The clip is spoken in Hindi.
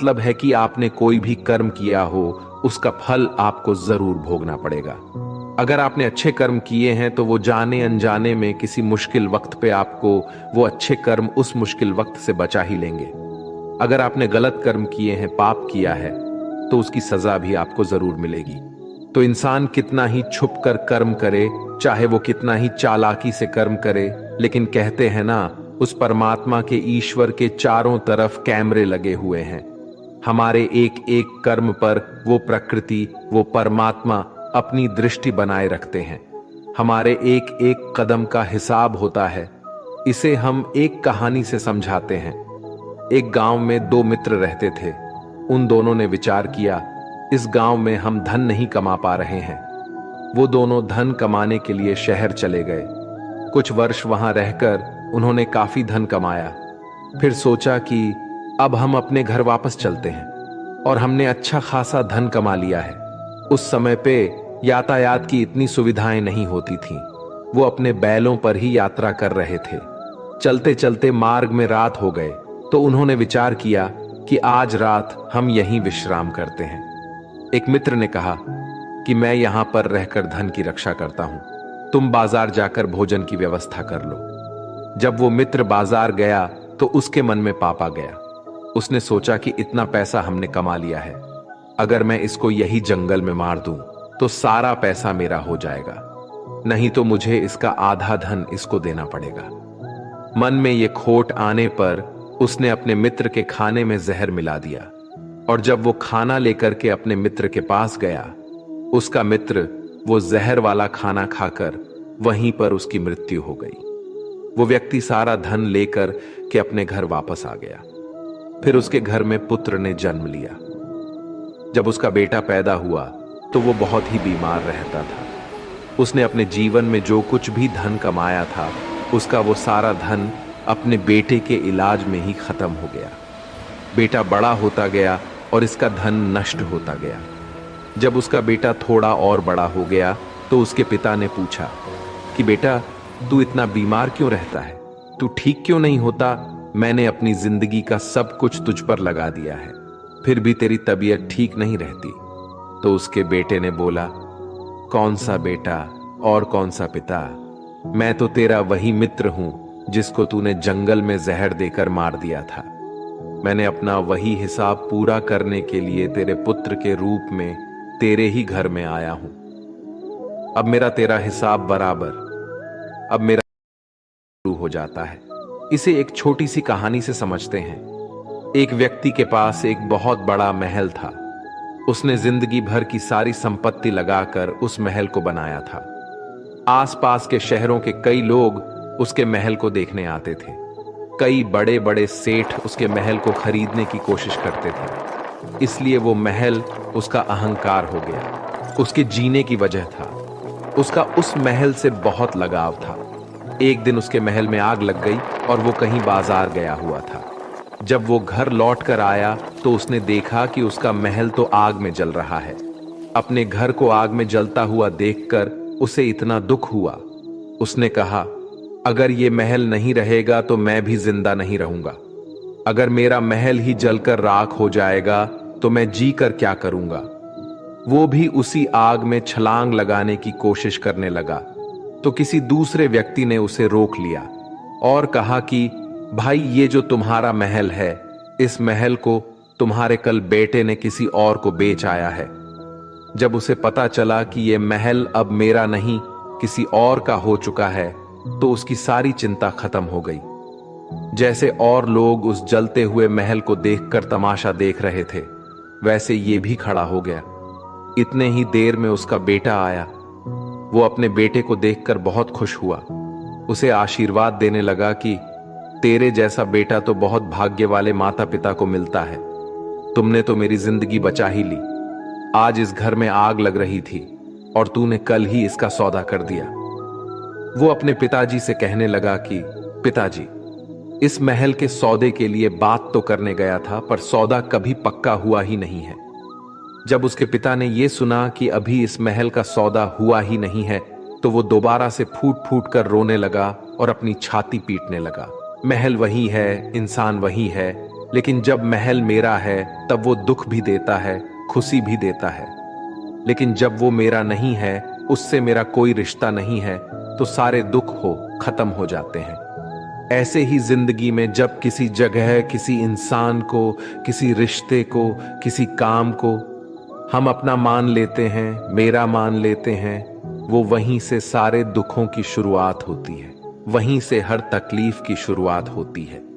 मतलब है कि आपने कोई भी कर्म किया हो उसका फल आपको जरूर भोगना पड़ेगा। अगर आपने अच्छे कर्म किए हैं तो वो जाने अनजाने में किसी मुश्किल वक्त पे आपको वो अच्छे कर्म उस मुश्किल वक्त से बचा ही लेंगे। अगर आपने गलत कर्म किए हैं, पाप किया है, तो उसकी सजा भी आपको जरूर मिलेगी। तो इंसान कितना ही छुप कर कर्म करे, चाहे वो कितना ही चालाकी से कर्म करे, लेकिन कहते हैं ना, उस परमात्मा के, ईश्वर के चारों तरफ कैमरे लगे हुए हैं। हमारे एक एक कर्म पर वो प्रकृति, वो परमात्मा अपनी दृष्टि बनाए रखते हैं। हमारे एक एक कदम का हिसाब होता है। इसे हम एक कहानी से समझाते हैं। एक गांव में दो मित्र रहते थे। उन दोनों ने विचार किया, इस गांव में हम धन नहीं कमा पा रहे हैं। वो दोनों धन कमाने के लिए शहर चले गए। कुछ वर्ष वहां रहकर उन्होंने काफी धन कमाया। फिर सोचा कि अब हम अपने घर वापस चलते हैं, और हमने अच्छा खासा धन कमा लिया है। उस समय पे यातायात की इतनी सुविधाएं नहीं होती थीं। वो अपने बैलों पर ही यात्रा कर रहे थे। चलते चलते मार्ग में रात हो गए, तो उन्होंने विचार किया कि आज रात हम यहीं विश्राम करते हैं। एक मित्र ने कहा कि मैं यहां पर रहकर धन की रक्षा करता हूं, तुम बाजार जाकर भोजन की व्यवस्था कर लो। जब वो मित्र बाजार गया तो उसके मन में पाप आ गया। उसने सोचा कि इतना पैसा हमने कमा लिया है, अगर मैं इसको यही जंगल में मार दूं तो सारा पैसा मेरा हो जाएगा, नहीं तो मुझे इसका आधा धन इसको देना पड़ेगा। मन में ये खोट आने पर उसने अपने मित्र के खाने में जहर मिला दिया, और जब वो खाना लेकर के अपने मित्र के पास गया, उसका मित्र वो जहर वाला खाना खाकर वहीं पर उसकी मृत्यु हो गई। वो व्यक्ति सारा धन लेकर के अपने घर वापस आ गया। फिर उसके घर में पुत्र ने जन्म लिया। जब उसका बेटा पैदा हुआ तो वो बहुत ही बीमार रहता था। उसने अपने जीवन में जो कुछ भी धन कमाया था, उसका वो सारा धन अपने बेटे के इलाज में ही खत्म हो गया। बेटा बड़ा होता गया और इसका धन नष्ट होता गया। जब उसका बेटा थोड़ा और बड़ा हो गया तो उसके पिता ने पूछा कि बेटा, तू इतना बीमार क्यों रहता है? तू ठीक क्यों नहीं होता? मैंने अपनी जिंदगी का सब कुछ तुझ पर लगा दिया है, फिर भी तेरी तबीयत ठीक नहीं रहती। तो उसके बेटे ने बोला, कौन सा बेटा और कौन सा पिता? मैं तो तेरा वही मित्र हूं जिसको तूने जंगल में जहर देकर मार दिया था। मैंने अपना वही हिसाब पूरा करने के लिए तेरे पुत्र के रूप में तेरे ही घर में आया हूं। अब मेरा तेरा हिसाब बराबर, अब मेरा शुरू हो जाता है। इसे एक छोटी सी कहानी से समझते हैं। एक व्यक्ति के पास एक बहुत बड़ा महल था। उसने जिंदगी भर की सारी संपत्ति लगाकर उस महल को बनाया था। आसपास के शहरों के कई लोग उसके महल को देखने आते थे। कई बड़े बड़े सेठ उसके महल को खरीदने की कोशिश करते थे। इसलिए वो महल उसका अहंकार हो गया, उसके जीने की वजह था। उसका उस महल से बहुत लगाव था। एक दिन उसके महल में आग लग गई और वो कहीं बाजार गया हुआ था। जब वो घर लौट कर आया तो उसने देखा कि उसका महल तो आग में जल रहा है। अपने घर को आग में जलता हुआ देखकर उसे इतना दुख हुआ। उसने कहा, अगर ये महल नहीं रहेगा तो मैं भी जिंदा नहीं रहूंगा। अगर मेरा महल ही जलकर राख हो जाएगा तो मैं जी कर क्या करूंगा। वो भी उसी आग में छलांग लगाने की कोशिश करने लगा, तो किसी दूसरे व्यक्ति ने उसे रोक लिया और कहा कि भाई, ये जो तुम्हारा महल है, इस महल को तुम्हारे कल बेटे ने किसी और को बेच आया है। जब उसे पता चला कि ये महल अब मेरा नहीं किसी और का हो चुका है, तो उसकी सारी चिंता खत्म हो गई। जैसे और लोग उस जलते हुए महल को देखकर तमाशा देख रहे थे, वैसे ये भी खड़ा हो गया। इतने ही देर में उसका बेटा आया। वो अपने बेटे को देखकर बहुत खुश हुआ। उसे आशीर्वाद देने लगा कि तेरे जैसा बेटा तो बहुत भाग्य वाले माता पिता को मिलता है। तुमने तो मेरी जिंदगी बचा ही ली। आज इस घर में आग लग रही थी और तूने कल ही इसका सौदा कर दिया। वो अपने पिताजी से कहने लगा कि पिताजी, इस महल के सौदे के लिए बात तो करने गया था, पर सौदा कभी पक्का हुआ ही नहीं है। जब उसके पिता ने यह सुना कि अभी इस महल का सौदा हुआ ही नहीं है, तो वो दोबारा से फूट फूट कर रोने लगा और अपनी छाती पीटने लगा। महल वही है, इंसान वही है, लेकिन जब महल मेरा है तब वो दुख भी देता है, खुशी भी देता है। लेकिन जब वो मेरा नहीं है, उससे मेरा कोई रिश्ता नहीं है, तो सारे दुख खत्म हो जाते हैं। ऐसे ही जिंदगी में जब किसी जगह, किसी इंसान को, किसी रिश्ते को, किसी काम को हम अपना मान लेते हैं, मेरा मान लेते हैं, वो वहीं से सारे दुखों की शुरुआत होती है, वहीं से हर तकलीफ की शुरुआत होती है।